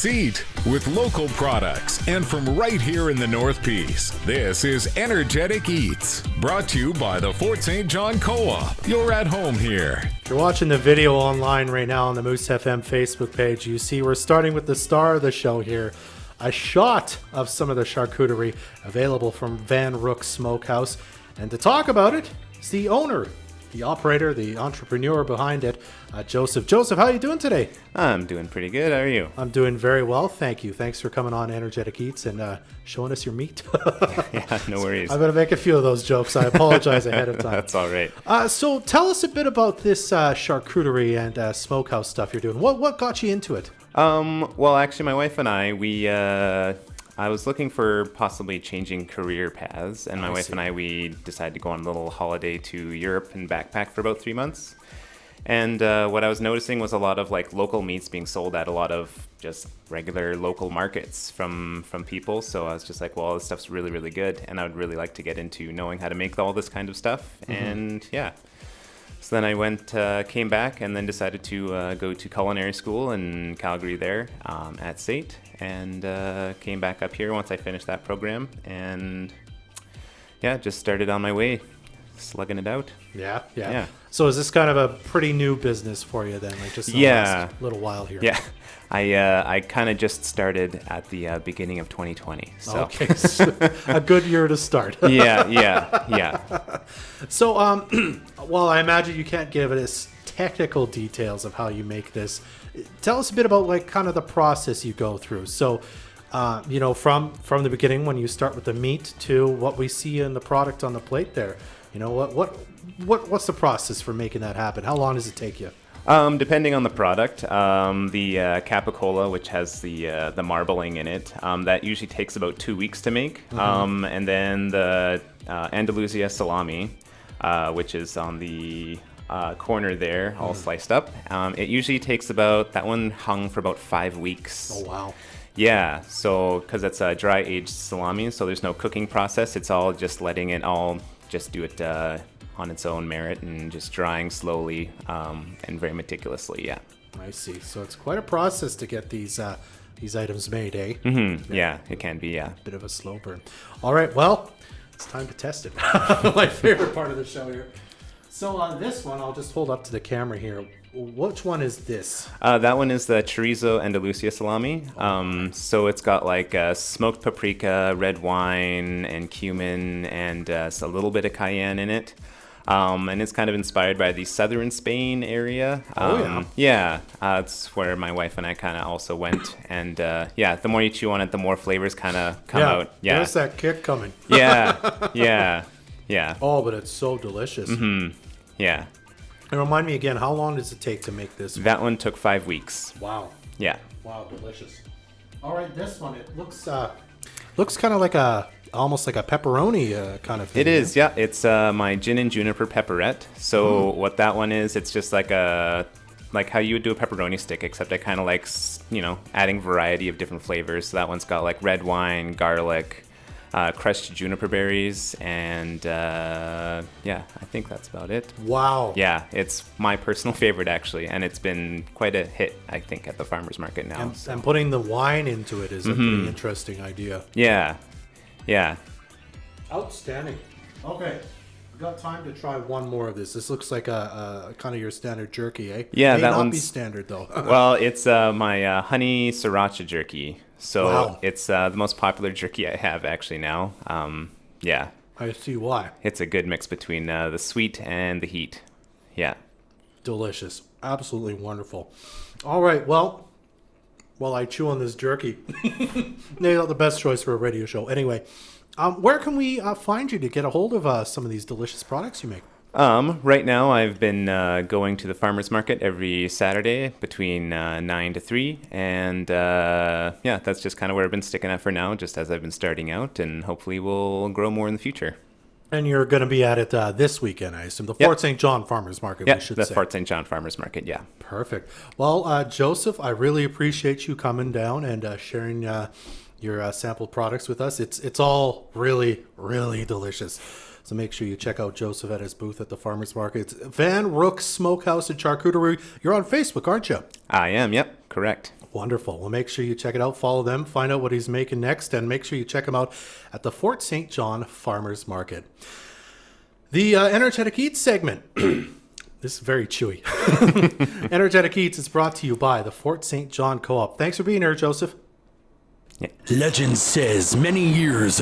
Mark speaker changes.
Speaker 1: Eat with local products and from right here in the North Peace. This is Energetic Eats, brought to you by the Fort St. John Co-op. You're at home here.
Speaker 2: If you're watching the video online right now on the Moose FM Facebook page, you see we're starting with the star of the show here. A shot of some of the charcuterie available from VanRook Smokehouse. And to talk about it, it's the owner, the operator, the entrepreneur behind it, Joseph. Joseph, how are you doing today?
Speaker 3: I'm doing pretty good. How are you?
Speaker 2: I'm doing very well, thank you. Thanks for coming on Energetic Eats and showing us your meat.
Speaker 3: Yeah, no worries.
Speaker 2: I'm going to make a few of those jokes. I apologize ahead of time.
Speaker 3: That's all right.
Speaker 2: So tell us a bit about this charcuterie and smokehouse stuff you're doing. What got you into it?
Speaker 3: Well, actually, my wife and I was looking for possibly changing career paths, and my wife and I, we decided to go on a little holiday to Europe and backpack for about 3 months. And what I was noticing was a lot of like local meats being sold at a lot of just regular local markets from people. So I was just like, well, this stuff's really, really good, and I would really like to get into knowing how to make all this kind of stuff. Mm-hmm. And yeah. So then I came back and then decided to go to culinary school in Calgary there at SAIT, and came back up here once I finished that program, and yeah, just started on my way, slugging it out.
Speaker 2: Yeah. So is this kind of a pretty new business for you then, like just in the last little while here?
Speaker 3: Yeah. I kind of just started at the beginning of 2020. So.
Speaker 2: Okay, so a good year to start.
Speaker 3: Yeah.
Speaker 2: So, well, I imagine you can't give us technical details of how you make this. Tell us a bit about like kind of the process you go through. So, from the beginning when you start with the meat to what we see in the product on the plate there. You know, what's the process for making that happen? How long does it take you?
Speaker 3: Depending on the product, the capicola, which has the marbling in it, that usually takes about 2 weeks to make. Mm-hmm. And then the Andalusia salami, which is on the corner there, all sliced up. It usually takes that one hung for about 5 weeks.
Speaker 2: Oh, wow.
Speaker 3: Yeah, so because it's a dry aged salami, so there's no cooking process. It's all just letting it all just do it on its own merit and just drying slowly and very meticulously. Yeah.
Speaker 2: I see. So it's quite a process to get these items made, eh?
Speaker 3: Mm-hmm. Yeah, it can be. Yeah.
Speaker 2: Bit of a slow burn. All right. Well, it's time to test it. My favorite part of the show here. So on this one, I'll just hold up to the camera here. Which one is this?
Speaker 3: That one is the chorizo Andalusia salami. So it's got like smoked paprika, red wine, and cumin, and a little bit of cayenne in it. And it's kind of inspired by the southern Spain area. Yeah, it's where my wife and I kind of also went. And the more you chew on it, the more flavors kind of come out. Yeah,
Speaker 2: there's that kick coming.
Speaker 3: Yeah.
Speaker 2: Oh, but it's so delicious.
Speaker 3: Mm-hmm. Yeah.
Speaker 2: And remind me again, how long does it take to make this one?
Speaker 3: That one took 5 weeks.
Speaker 2: Wow.
Speaker 3: Yeah.
Speaker 2: Wow, delicious. All right, this one, it looks kind of like almost like a pepperoni kind of thing.
Speaker 3: It is, yeah. It's my gin and juniper pepperette. So what that one is, it's just like how you would do a pepperoni stick, except I kind of like, adding variety of different flavors. So that one's got like red wine, garlic, crushed juniper berries, and I think that's about it.
Speaker 2: Wow.
Speaker 3: Yeah, it's my personal favorite actually, and it's been quite a hit, I think, at the farmer's market now.
Speaker 2: And putting the wine into it is a pretty interesting idea.
Speaker 3: Yeah.
Speaker 2: Outstanding. Okay, we've got time to try one more of this. This looks like a kind of your standard jerky, eh?
Speaker 3: Yeah,
Speaker 2: that
Speaker 3: one's...
Speaker 2: not be standard though.
Speaker 3: Well, it's my honey sriracha jerky. So
Speaker 2: wow.
Speaker 3: It's the most popular jerky I have actually now. Yeah.
Speaker 2: I see why.
Speaker 3: It's a good mix between the sweet and the heat. Yeah.
Speaker 2: Delicious. Absolutely wonderful. All right. Well, while I chew on this jerky, maybe not the best choice for a radio show. Anyway, where can we find you to get a hold of some of these delicious products you make?
Speaker 3: Right now I've been going to the farmer's market every Saturday between 9 to 3, and that's just kind of where I've been sticking at for now, just as I've been starting out, and hopefully we'll grow more in the future.
Speaker 2: And you're going to be at it this weekend, I assume. The Fort St. John Farmers Market, we should say.
Speaker 3: The Fort St. John Farmers Market, yeah.
Speaker 2: Perfect. Well, Joseph, I really appreciate you coming down and sharing your sample products with us. It's all really, really delicious. So make sure you check out Joseph at his booth at the farmers market. It's VanRook Smokehouse and Charcuterie. You're on Facebook, aren't you?
Speaker 3: I am, yep, correct.
Speaker 2: Wonderful. Well, make sure you check it out, follow them, find out what he's making next, and make sure you check him out at the Fort St. John Farmers Market. The Energetic Eats segment. This is very chewy. Energetic Eats is brought to you by the Fort St. John Co-op. Thanks for being here, Joseph.
Speaker 4: Legend says many years ago,